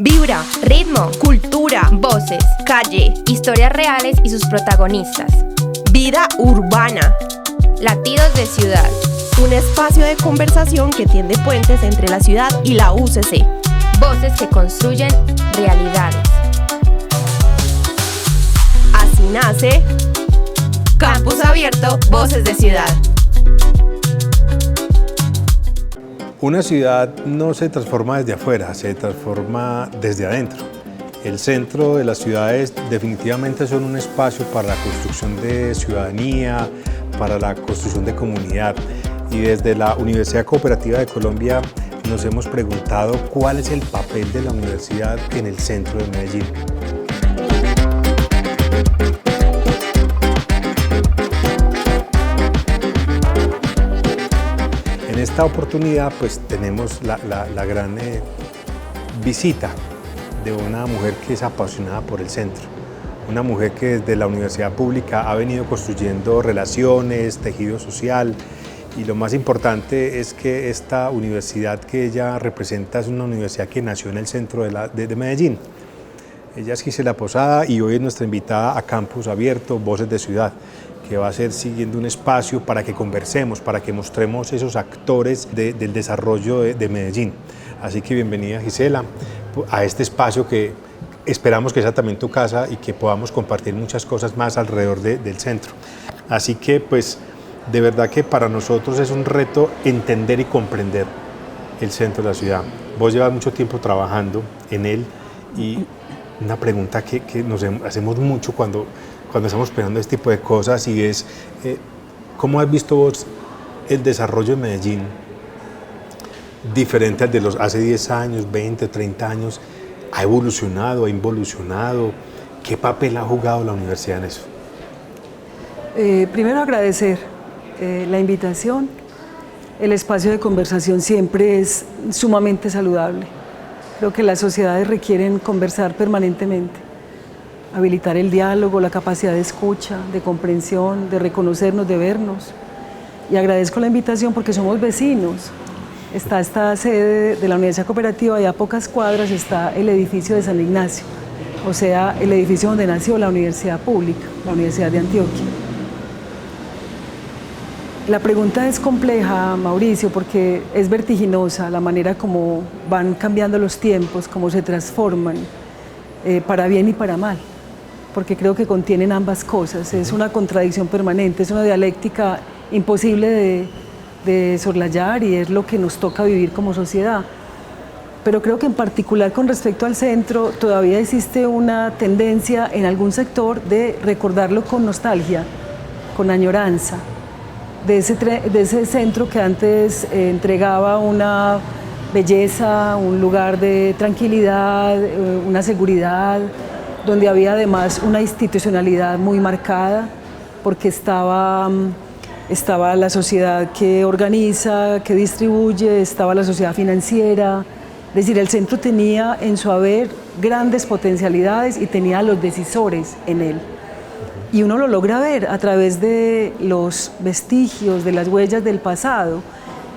Vibra, ritmo, cultura, voces, calle, historias reales y sus protagonistas. Vida urbana. Latidos de ciudad. Un espacio de conversación que tiende puentes entre la ciudad y la UCC. Voces que construyen realidades. Así nace Campus Abierto, Voces de Ciudad. Una ciudad no se transforma desde afuera, se transforma desde adentro. El centro de las ciudades definitivamente son un espacio para la construcción de ciudadanía, para la construcción de comunidad. Y desde la Universidad Cooperativa de Colombia nos hemos preguntado cuál es el papel de la universidad en el centro de Medellín. En esta oportunidad pues tenemos la gran visita de una mujer que es apasionada por el centro, una mujer que desde la universidad pública ha venido construyendo relaciones, tejido social, y lo más importante es que esta universidad que ella representa es una universidad que nació en el centro de Medellín. Ella es Gisela Posada y hoy es nuestra invitada a Campus Abierto, Voces de Ciudad, que va a ser siguiendo un espacio para que conversemos, para que mostremos esos actores del desarrollo de Medellín. Así que bienvenida, Gisela, a este espacio que esperamos que sea también tu casa y que podamos compartir muchas cosas más alrededor del centro. Así que pues de verdad que para nosotros es un reto entender y comprender el centro de la ciudad. Vos llevas mucho tiempo trabajando en él y una pregunta que nos hacemos mucho cuando estamos pensando este tipo de cosas y es ¿cómo has visto vos el desarrollo de Medellín diferente al de los hace 10 años, 20, 30 años? ¿Ha evolucionado, ha involucionado? ¿Qué papel ha jugado la universidad en eso? Primero agradecer la invitación. El espacio de conversación siempre es sumamente saludable. Creo que las sociedades requieren conversar permanentemente, habilitar el diálogo, la capacidad de escucha, de comprensión, de reconocernos, de vernos. Y agradezco la invitación porque somos vecinos. Está esta sede de la Universidad Cooperativa y a pocas cuadras está el edificio de San Ignacio, o sea, el edificio donde nació la Universidad Pública, la Universidad de Antioquia. La pregunta es compleja, Mauricio, porque es vertiginosa la manera como van cambiando los tiempos, cómo se transforman, para bien y para mal, porque creo que contienen ambas cosas. Es una contradicción permanente, es una dialéctica imposible de soslayar y es lo que nos toca vivir como sociedad. Pero creo que en particular con respecto al centro todavía existe una tendencia en algún sector de recordarlo con nostalgia, con añoranza, de ese centro que antes entregaba una belleza, un lugar de tranquilidad, una seguridad, donde había además una institucionalidad muy marcada, porque estaba la sociedad que organiza, que distribuye, estaba la sociedad financiera. Es decir, el centro tenía en su haber grandes potencialidades y tenía a los decisores en él. Y uno lo logra ver a través de los vestigios, de las huellas del pasado,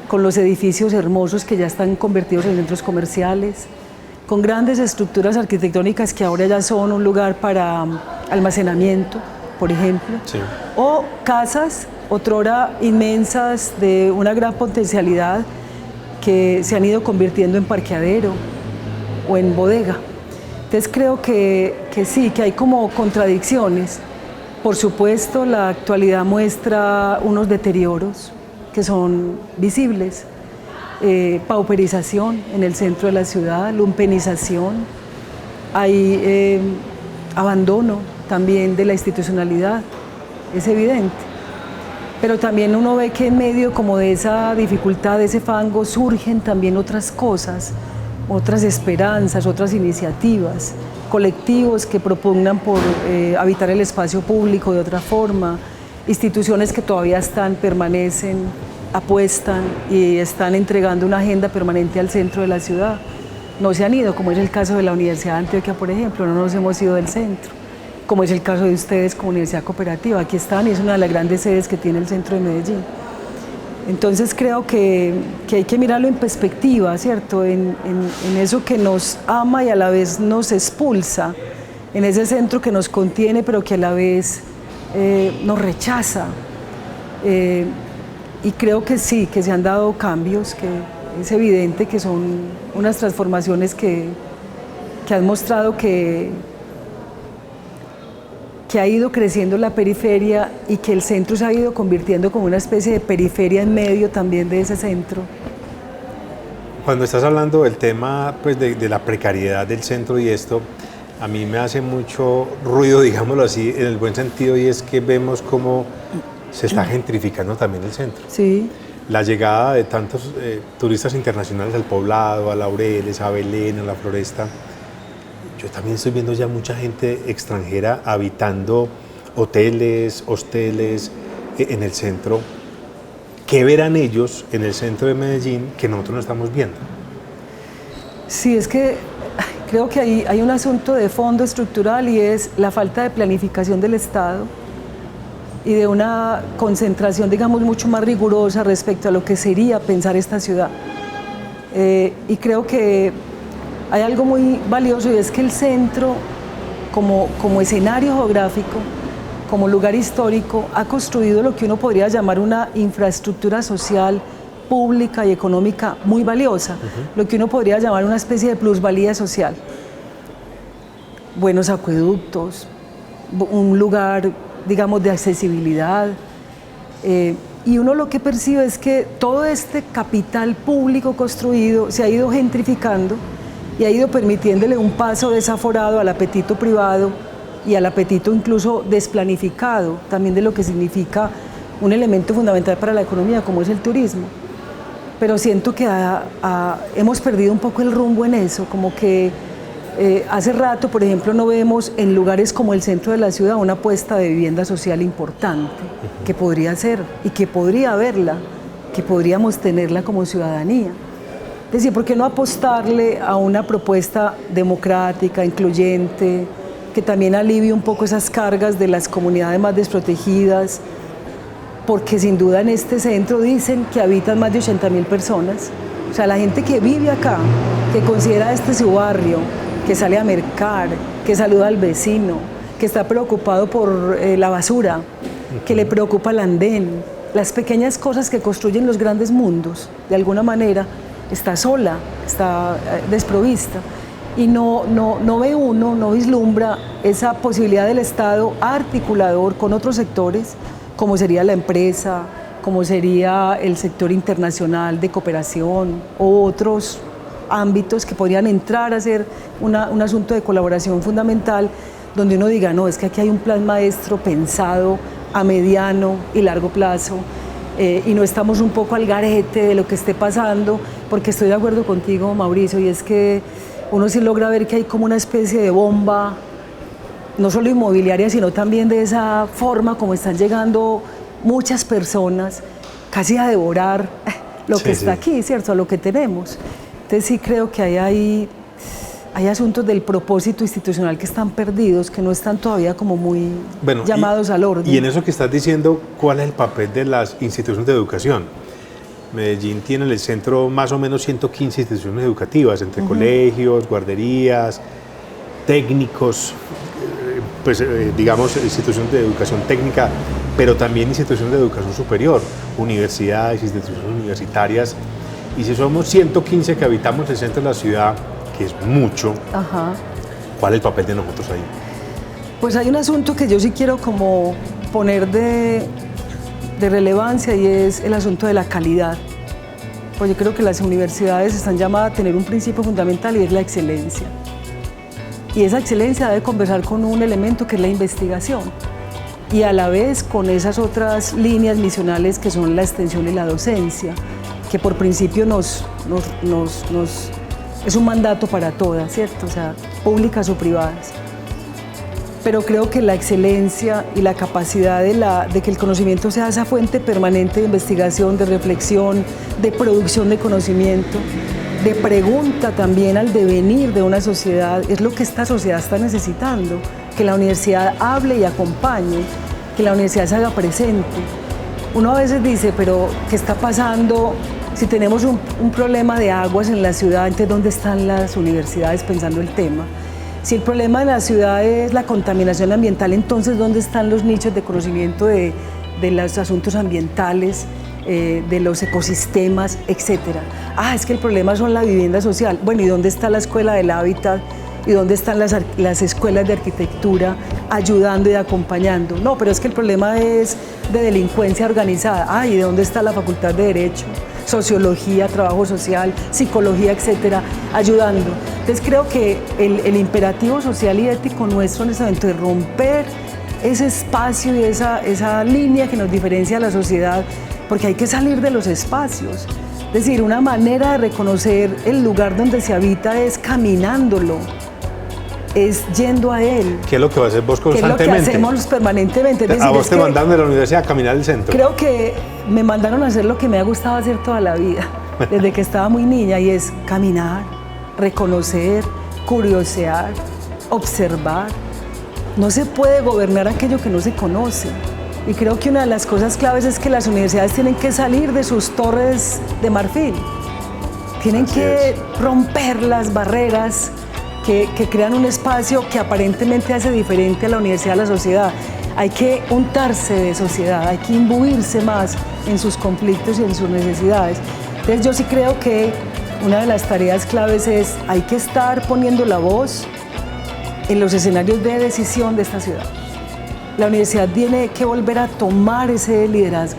con los edificios hermosos que ya están convertidos en centros comerciales, con grandes estructuras arquitectónicas que ahora ya son un lugar para almacenamiento, por ejemplo, sí. O casas, otrora inmensas, de una gran potencialidad, que se han ido convirtiendo en parqueadero o en bodega. Entonces creo que sí, que hay como contradicciones. Por supuesto, la actualidad muestra unos deterioros que son visibles, pauperización en el centro de la ciudad, lumpenización, hay abandono también de la institucionalidad, es evidente. Pero también uno ve que en medio como de esa dificultad, de ese fango, surgen también otras cosas, otras esperanzas, otras iniciativas, colectivos que propugnan por habitar el espacio público de otra forma, instituciones que todavía permanecen, apuestan y están entregando una agenda permanente al centro de la ciudad. No se han ido, como es el caso de la Universidad de Antioquia, por ejemplo, no nos hemos ido del centro, como es el caso de ustedes como Universidad Cooperativa. Aquí están y es una de las grandes sedes que tiene el centro de Medellín. Entonces creo que hay que mirarlo en perspectiva, ¿cierto? En eso que nos ama y a la vez nos expulsa, en ese centro que nos contiene pero que a la vez nos rechaza. Y creo que sí, que se han dado cambios, que es evidente que son unas transformaciones que han mostrado que ha ido creciendo la periferia y que el centro se ha ido convirtiendo como una especie de periferia en medio también de ese centro. Cuando estás hablando del tema pues, de la precariedad del centro y esto, a mí me hace mucho ruido, digámoslo así, en el buen sentido, y es que vemos cómo se está gentrificando también el centro. Sí. La llegada de tantos turistas internacionales al Poblado, a Laureles, a Belén, a la Floresta. Yo también estoy viendo ya mucha gente extranjera habitando hoteles, hosteles en el centro. ¿Qué verán ellos en el centro de Medellín que nosotros no estamos viendo? Sí, es que creo que hay un asunto de fondo estructural y es la falta de planificación del Estado y de una concentración, digamos, mucho más rigurosa respecto a lo que sería pensar esta ciudad. Y creo que hay algo muy valioso y es que el centro, como escenario geográfico, como lugar histórico, ha construido lo que uno podría llamar una infraestructura social, pública y económica muy valiosa, lo que uno podría llamar una especie de plusvalía social. Buenos acueductos, un lugar, digamos, de accesibilidad. Y uno lo que percibe es que todo este capital público construido se ha ido gentrificando y ha ido permitiéndole un paso desaforado al apetito privado y al apetito incluso desplanificado, también de lo que significa un elemento fundamental para la economía como es el turismo. Pero siento que hemos perdido un poco el rumbo en eso, como que hace rato, por ejemplo, no vemos en lugares como el centro de la ciudad una apuesta de vivienda social importante, que podría ser y que podría haberla, que podríamos tenerla como ciudadanía. Es decir, ¿por qué no apostarle a una propuesta democrática, incluyente, que también alivie un poco esas cargas de las comunidades más desprotegidas? Porque sin duda en este centro dicen que habitan más de 80.000 personas. O sea, la gente que vive acá, que considera este su barrio, que sale a mercar, que saluda al vecino, que está preocupado por la basura, que le preocupa el andén, las pequeñas cosas que construyen los grandes mundos, de alguna manera, está sola, está desprovista. Y no ve uno, no vislumbra esa posibilidad del Estado articulador con otros sectores, como sería la empresa, como sería el sector internacional de cooperación o otros ámbitos que podrían entrar a ser un asunto de colaboración fundamental, donde uno diga, no, es que aquí hay un plan maestro pensado a mediano y largo plazo, y no estamos un poco al garete de lo que esté pasando, porque estoy de acuerdo contigo, Mauricio, y es que uno sí logra ver que hay como una especie de bomba, no solo inmobiliaria, sino también de esa forma como están llegando muchas personas casi a devorar lo que está aquí, ¿cierto? A lo que tenemos. Entonces sí creo que hay asuntos del propósito institucional que están perdidos, que no están todavía como muy llamados al orden. Y en eso que estás diciendo, ¿cuál es el papel de las instituciones de educación? Medellín tiene en el centro más o menos 115 instituciones educativas, entre colegios, guarderías, técnicos, pues digamos instituciones de educación técnica, pero también instituciones de educación superior, universidades, instituciones universitarias. Y si somos 115 que habitamos el centro de la ciudad, que es mucho, ¿cuál es el papel de nosotros ahí? Pues hay un asunto que yo sí quiero como poner de relevancia y es el asunto de la calidad. Pues yo creo que las universidades están llamadas a tener un principio fundamental y es la excelencia. Y esa excelencia debe conversar con un elemento que es la investigación y a la vez con esas otras líneas misionales que son la extensión y la docencia, que por principio es un mandato para todas, ¿cierto? O sea, públicas o privadas. Pero creo que la excelencia y la capacidad de que el conocimiento sea esa fuente permanente de investigación, de reflexión, de producción de conocimiento, de pregunta también al devenir de una sociedad, es lo que esta sociedad está necesitando, que la universidad hable y acompañe, que la universidad se haga presente. uno a veces dice, pero ¿qué está pasando? Si tenemos un problema de aguas en la ciudad, entonces ¿dónde están las universidades pensando el tema? Si el problema de la ciudad es la contaminación ambiental, entonces ¿dónde están los nichos de conocimiento de los asuntos ambientales, de los ecosistemas, etcétera? Es que el problema son la vivienda social. Bueno, ¿y dónde está la escuela del hábitat? ¿Y dónde están las escuelas de arquitectura ayudando y acompañando? No, pero es que el problema es de delincuencia organizada. ¿Y de dónde está la Facultad de Derecho? Sociología, trabajo social, psicología, etcétera, ayudando. Entonces creo que el imperativo social y ético nuestro en este momento es romper ese espacio y esa línea que nos diferencia a la sociedad, porque hay que salir de los espacios. Es decir, una manera de reconocer el lugar donde se habita es caminándolo, es yendo a él. ¿Qué es lo que vas a hacer vos constantemente? ¿Qué es lo que hacemos permanentemente? Es decir, a vos te mandaron de la universidad a caminar el centro. Creo que me mandaron a hacer lo que me ha gustado hacer toda la vida, desde que estaba muy niña, y es caminar, reconocer, curiosear, observar. No se puede gobernar aquello que no se conoce. Y creo que una de las cosas claves es que las universidades tienen que salir de sus torres de marfil. Tienen que romper las barreras que crean un espacio que aparentemente hace diferente a la universidad a la sociedad. Hay que untarse de sociedad, hay que imbuirse más en sus conflictos y en sus necesidades. Entonces yo sí creo que una de las tareas claves es hay que estar poniendo la voz en los escenarios de decisión de esta ciudad. La universidad tiene que volver a tomar ese liderazgo,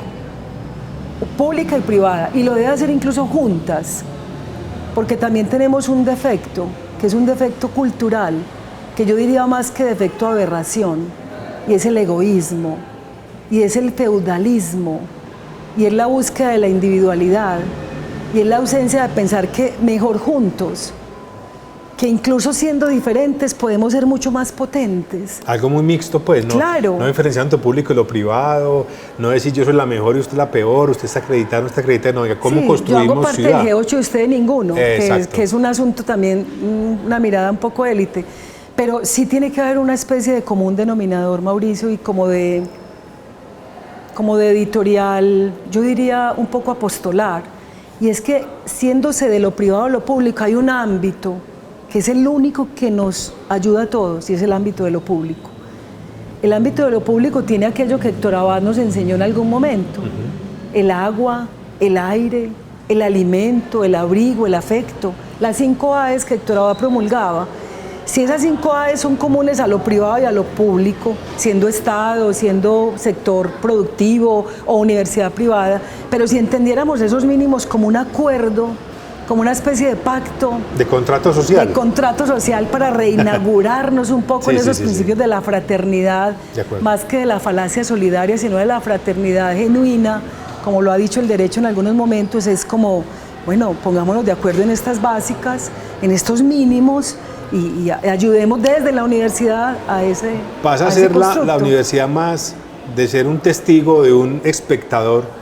pública y privada, y lo debe hacer incluso juntas, porque también tenemos un defecto, que es un defecto cultural, que yo diría más que defecto aberración, y es el egoísmo, y es el feudalismo, y es la búsqueda de la individualidad, y es la ausencia de pensar que mejor juntos, que incluso siendo diferentes podemos ser mucho más potentes. Algo muy mixto, pues, ¿no? Claro. No diferenciando lo público y lo privado, no decir yo soy la mejor y usted es la peor, usted está acreditada, no está acreditada, no, ¿cómo construimos yo hago parte ciudad? del G8 y usted de ninguno, que es un asunto también, una mirada un poco élite, pero sí tiene que haber una especie de común denominador, Mauricio, y como de editorial, yo diría un poco apostolar, y es que siéndose de lo privado a lo público hay un ámbito que es el único que nos ayuda a todos, y es el ámbito de lo público. El ámbito de lo público tiene aquello que Héctor Abad nos enseñó en algún momento, el agua, el aire, el alimento, el abrigo, el afecto, las 5 A's que Héctor Abad promulgaba. Si esas 5 A's son comunes a lo privado y a lo público, siendo Estado, siendo sector productivo o universidad privada, pero si entendiéramos esos mínimos como un acuerdo, como una especie de pacto. De contrato social. De contrato social para reinaugurarnos un poco en esos principios de la fraternidad, más que de la falacia solidaria, sino de la fraternidad genuina, como lo ha dicho el derecho en algunos momentos, es como, bueno, pongámonos de acuerdo en estas básicas, en estos mínimos, y ayudemos desde la universidad a ese Pasa a ser la universidad más de ser un testigo, de un espectador,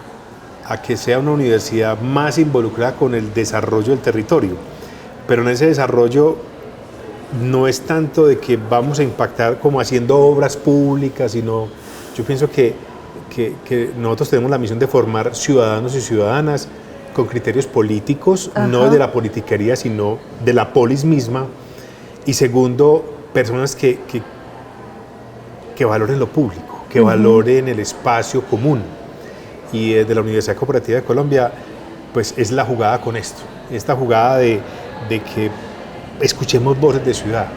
a que sea una universidad más involucrada con el desarrollo del territorio. Pero en ese desarrollo no es tanto de que vamos a impactar como haciendo obras públicas, sino yo pienso que nosotros tenemos la misión de formar ciudadanos y ciudadanas con criterios políticos, no de la politiquería, sino de la polis misma. Y segundo, personas que valoren lo público, que valoren el espacio común. Y desde la Universidad Cooperativa de Colombia, pues es la jugada con esto, esta jugada de que escuchemos voces de ciudad,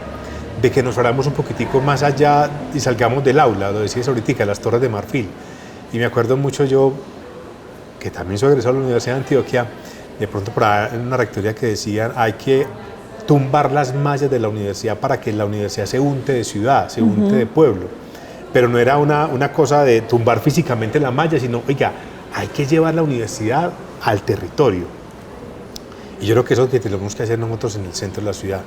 de que nos paramos un poquitico más allá y salgamos del aula, lo decías ahorita, las Torres de Marfil. Y me acuerdo mucho yo, que también soy egresado de la Universidad de Antioquia, de pronto por ahí en una rectoría que decían hay que tumbar las mallas de la universidad para que la universidad se unte de ciudad, se unte de pueblo. Pero no era una cosa de tumbar físicamente la malla, sino, oiga, hay que llevar la universidad al territorio. Y yo creo que eso es lo que tenemos que hacer nosotros en el centro de la ciudad.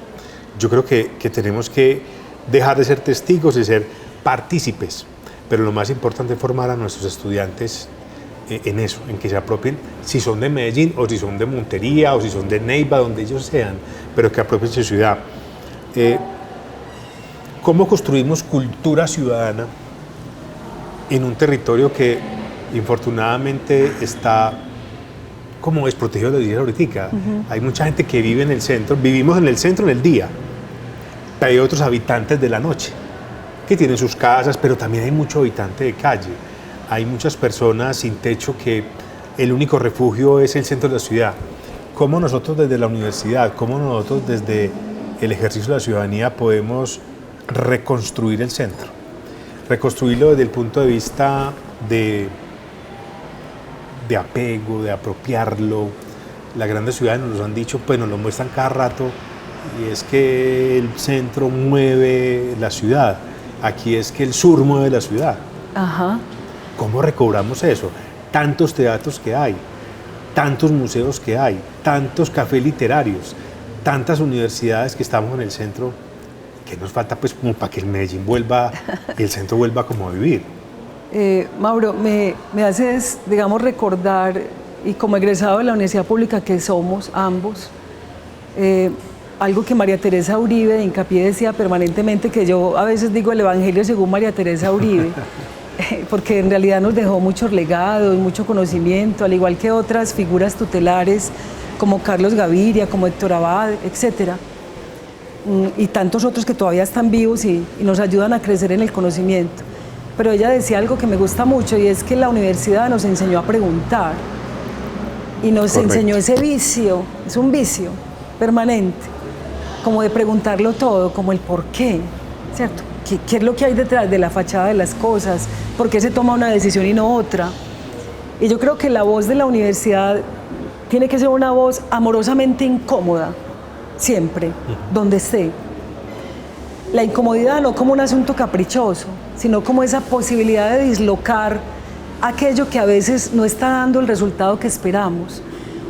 Yo creo que tenemos que dejar de ser testigos y ser partícipes, pero lo más importante es formar a nuestros estudiantes en eso, en que se apropien, si son de Medellín o si son de Montería o si son de Neiva, donde ellos sean, pero que apropien su ciudad. ¿Cómo construimos cultura ciudadana en un territorio que infortunadamente está como desprotegido de la vida ahorita. Hay mucha gente que vive en el centro, vivimos en el centro en el día, pero hay otros habitantes de la noche que tienen sus casas, pero también hay mucho habitante de calle. Hay muchas personas sin techo que el único refugio es el centro de la ciudad. ¿Cómo nosotros desde la universidad, cómo nosotros desde el ejercicio de la ciudadanía podemos reconstruir el centro? Reconstruirlo desde el punto de vista de apego, de apropiarlo. Las grandes ciudades nos lo han dicho, pues nos lo muestran cada rato, y es que el centro mueve la ciudad. Aquí es que el sur mueve la ciudad. Ajá. ¿Cómo recobramos eso? Tantos teatros que hay, tantos museos que hay, tantos cafés literarios, tantas universidades que estamos en el centro, que nos falta pues como para que el Medellín vuelva, el centro vuelva como a vivir. Mauro, me haces, digamos, recordar, y como egresado de la universidad pública que somos ambos, algo que María Teresa Uribe de Hincapié decía permanentemente, que yo a veces digo el Evangelio según María Teresa Uribe, porque en realidad nos dejó muchos legados, mucho conocimiento, al igual que otras figuras tutelares como Carlos Gaviria, como Héctor Abad, etcétera, y tantos otros que todavía están vivos y nos ayudan a crecer en el conocimiento. Pero ella decía algo que me gusta mucho, y es que la universidad nos enseñó a preguntar y nos enseñó ese vicio, es un vicio permanente, como de preguntarlo todo, como el por qué, ¿cierto? ¿Qué es lo que hay detrás de la fachada de las cosas? ¿Por qué se toma una decisión y no otra? Y yo creo que la voz de la universidad tiene que ser una voz amorosamente incómoda, siempre, donde esté. La incomodidad no como un asunto caprichoso, sino como esa posibilidad de dislocar aquello que a veces no está dando el resultado que esperamos,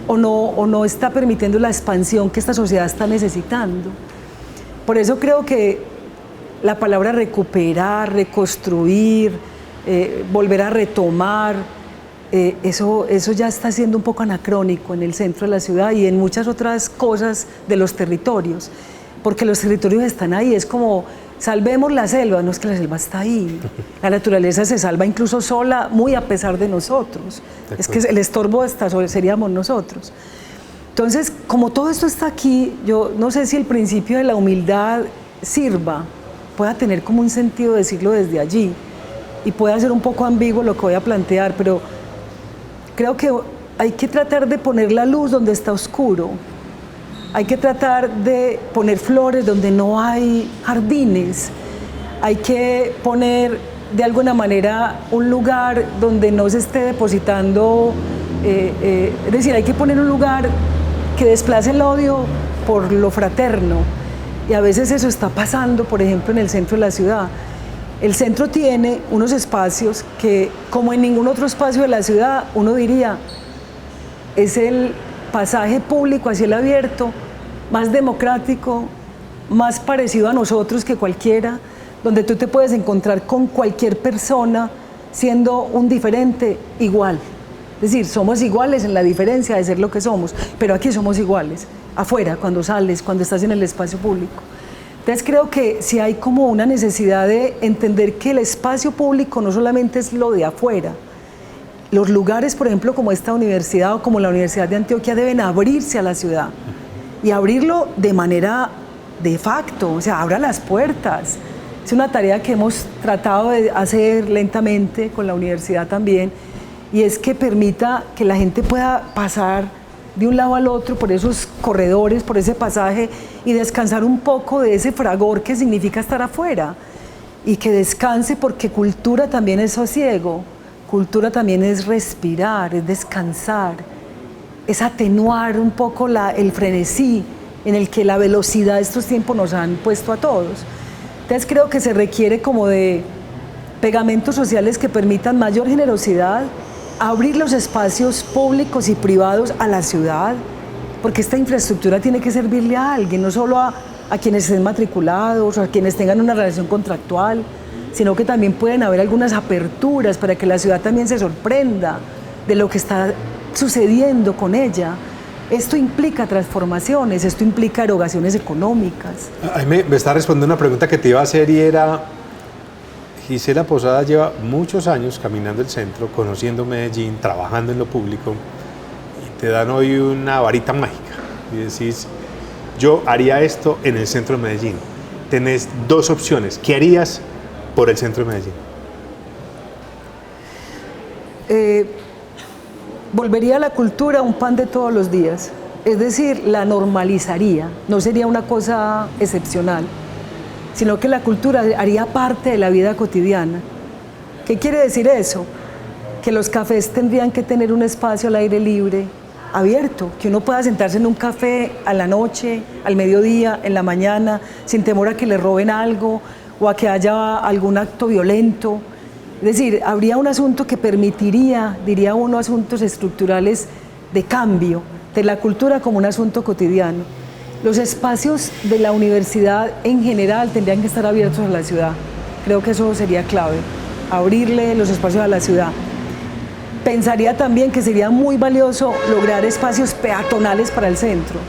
o no está permitiendo la expansión que esta sociedad está necesitando. Por eso creo que la palabra recuperar, reconstruir, volver a retomar, eso ya está siendo un poco anacrónico en el centro de la ciudad y en muchas otras cosas de los territorios, porque los territorios están ahí, es como salvemos la selva, no es que la selva está ahí, la naturaleza se salva incluso sola, muy a pesar de nosotros, es que el estorbo seríamos nosotros. Entonces, como todo esto está aquí, yo no sé si el principio de la humildad sirva, pueda tener como un sentido decirlo desde allí, y pueda ser un poco ambiguo lo que voy a plantear, pero creo que hay que tratar de poner la luz donde está oscuro. Hay que tratar de poner flores donde no hay jardines. Hay que poner de alguna manera un lugar donde no se esté depositando, es decir, hay que poner un lugar que desplace el odio por lo fraterno. Y a veces eso está pasando, por ejemplo, en el centro de la ciudad. El centro tiene unos espacios que, como en ningún otro espacio de la ciudad, uno diría, es el pasaje público a cielo abierto, más democrático, más parecido a nosotros que cualquiera, donde tú te puedes encontrar con cualquier persona siendo un diferente igual. Es decir, somos iguales en la diferencia de ser lo que somos, pero aquí somos iguales, afuera, cuando sales, cuando estás en el espacio público. Entonces creo que sí hay como una necesidad de entender que el espacio público no solamente es lo de afuera. Los lugares, por ejemplo, como esta universidad o como la Universidad de Antioquia deben abrirse a la ciudad y abrirlo de manera de facto, o sea, abra las puertas. Es una tarea que hemos tratado de hacer lentamente con la universidad también, y es que permita que la gente pueda pasar de un lado al otro por esos corredores, por ese pasaje, y descansar un poco de ese fragor que significa estar afuera, y que descanse, porque cultura también es sosiego. Cultura también es respirar, es descansar, es atenuar un poco el frenesí en el que la velocidad de estos tiempos nos han puesto a todos. Entonces creo que se requiere como de pegamentos sociales que permitan mayor generosidad, abrir los espacios públicos y privados a la ciudad, porque esta infraestructura tiene que servirle a alguien, no solo a quienes estén matriculados o a quienes tengan una relación contractual, sino que también pueden haber algunas aperturas para que la ciudad también se sorprenda de lo que está sucediendo con ella. Esto implica transformaciones, esto implica erogaciones económicas. Me está respondiendo una pregunta que te iba a hacer, y era, Gisela Posada lleva muchos años caminando el centro, conociendo Medellín, trabajando en lo público, y te dan hoy una varita mágica y decís, yo haría esto en el centro de Medellín. Tenés dos opciones. ¿Qué harías por el centro de Medellín? Volvería a la cultura un pan de todos los días. Es decir, la normalizaría. No sería una cosa excepcional, sino que la cultura haría parte de la vida cotidiana. ¿Qué quiere decir eso? Que los cafés tendrían que tener un espacio al aire libre, abierto, que uno pueda sentarse en un café a la noche, al mediodía, en la mañana, sin temor a que le roben algo o a que haya algún acto violento. Es decir, habría un asunto que permitiría, diría uno, asuntos estructurales de cambio de la cultura como un asunto cotidiano. Los espacios de la universidad en general tendrían que estar abiertos a la ciudad. Creo que eso sería clave, abrirle los espacios a la ciudad. Pensaría también que sería muy valioso lograr espacios peatonales para el centro.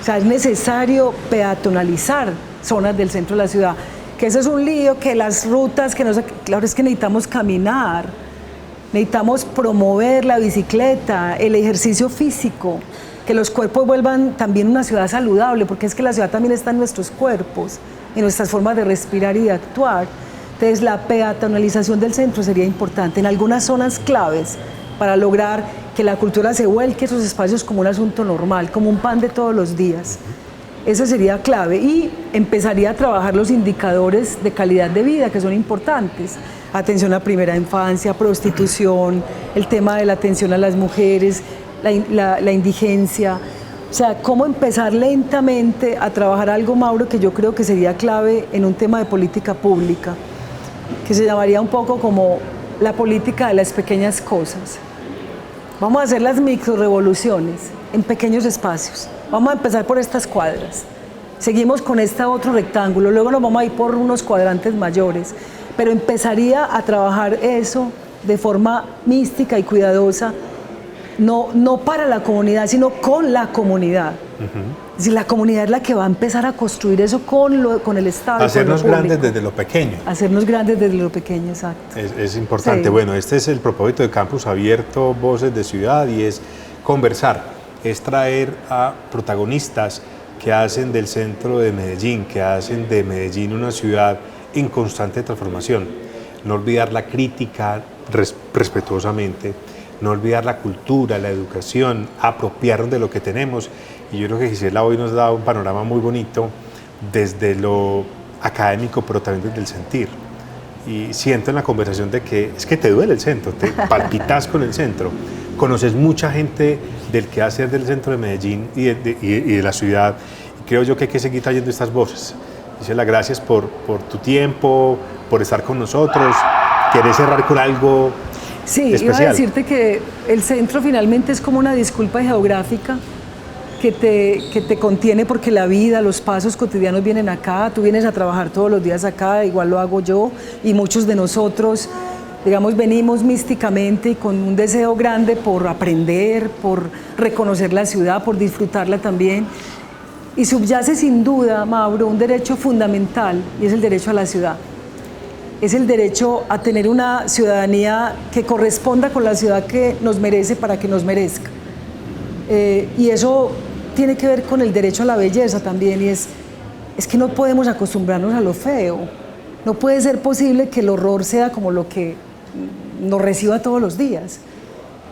O sea, es necesario peatonalizar zonas del centro de la ciudad. Que eso es un lío, que las rutas, que no sé, claro, es que necesitamos caminar, necesitamos promover la bicicleta, el ejercicio físico, que los cuerpos vuelvan también una ciudad saludable, porque es que la ciudad también está en nuestros cuerpos, en nuestras formas de respirar y de actuar. Entonces la peatonalización del centro sería importante en algunas zonas claves para lograr que la cultura se vuelque a esos espacios como un asunto normal, como un pan de todos los días. Eso sería clave y empezaría a trabajar los indicadores de calidad de vida que son importantes. Atención a primera infancia, prostitución, el tema de la atención a las mujeres, la indigencia. O sea, cómo empezar lentamente a trabajar algo, Mauro, que yo creo que sería clave en un tema de política pública, que se llamaría un poco como la política de las pequeñas cosas. Vamos a hacer las microrevoluciones en pequeños espacios. Vamos a empezar por estas cuadras, seguimos con este otro rectángulo, luego nos vamos a ir por unos cuadrantes mayores, pero empezaría a trabajar eso de forma mística y cuidadosa, no para la comunidad, sino con la comunidad. Es decir, la comunidad es la que va a empezar a construir eso con el Estado. Hacernos grandes desde lo pequeño. Hacernos grandes desde lo pequeño, exacto. Es importante. Sí. Bueno, este es el propósito de Campus Abierto, Voces de Ciudad, y es conversar, es traer a protagonistas que hacen del centro de Medellín, que hacen de Medellín una ciudad en constante transformación. No olvidar la crítica respetuosamente, no olvidar la cultura, la educación, apropiarnos de lo que tenemos. Y yo creo que Gisela hoy nos da un panorama muy bonito desde lo académico, pero también desde el sentir. Y siento en la conversación de que es que te duele el centro, te palpitas con el centro. Conoces mucha gente del quehacer del centro de Medellín y de la ciudad. Y creo yo que hay que seguir trayendo estas voces. Gisela, gracias por tu tiempo, por estar con nosotros. ¿Querés cerrar con algo especial? Iba a decirte que el centro finalmente es como una disculpa geográfica que te contiene, porque la vida, los pasos cotidianos vienen acá, tú vienes a trabajar todos los días acá, igual lo hago yo, y muchos de nosotros, digamos, venimos místicamente y con un deseo grande por aprender, por reconocer la ciudad, por disfrutarla también. Y subyace sin duda, Mauro, un derecho fundamental, y es el derecho a la ciudad. Es el derecho a tener una ciudadanía que corresponda con la ciudad que nos merece para que nos merezca. Y eso tiene que ver con el derecho a la belleza también, y es que no podemos acostumbrarnos a lo feo. No puede ser posible que el horror sea como lo que nos reciba todos los días.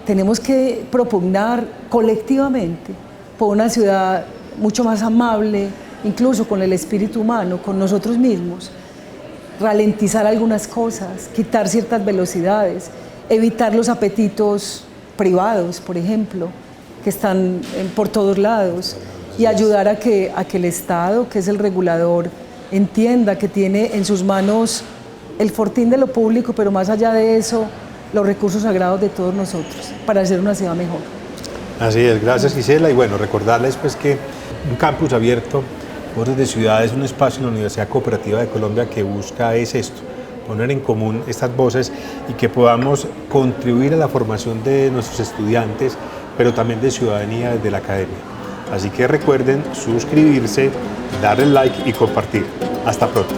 Tenemos que propugnar colectivamente por una ciudad mucho más amable, incluso con el espíritu humano, con nosotros mismos. Ralentizar algunas cosas, quitar ciertas velocidades, evitar los apetitos privados, por ejemplo, que están por todos lados, y ayudar a que el Estado, que es el regulador, entienda que tiene en sus manos el fortín de lo público, pero más allá de eso, los recursos sagrados de todos nosotros, para hacer una ciudad mejor. Así es, gracias Gisela, y bueno, recordarles pues que un campus abierto, Voces de Ciudad, es un espacio en la Universidad Cooperativa de Colombia que busca es esto, poner en común estas voces y que podamos contribuir a la formación de nuestros estudiantes, pero también de ciudadanía desde la academia. Así que recuerden suscribirse, darle like y compartir. Hasta pronto.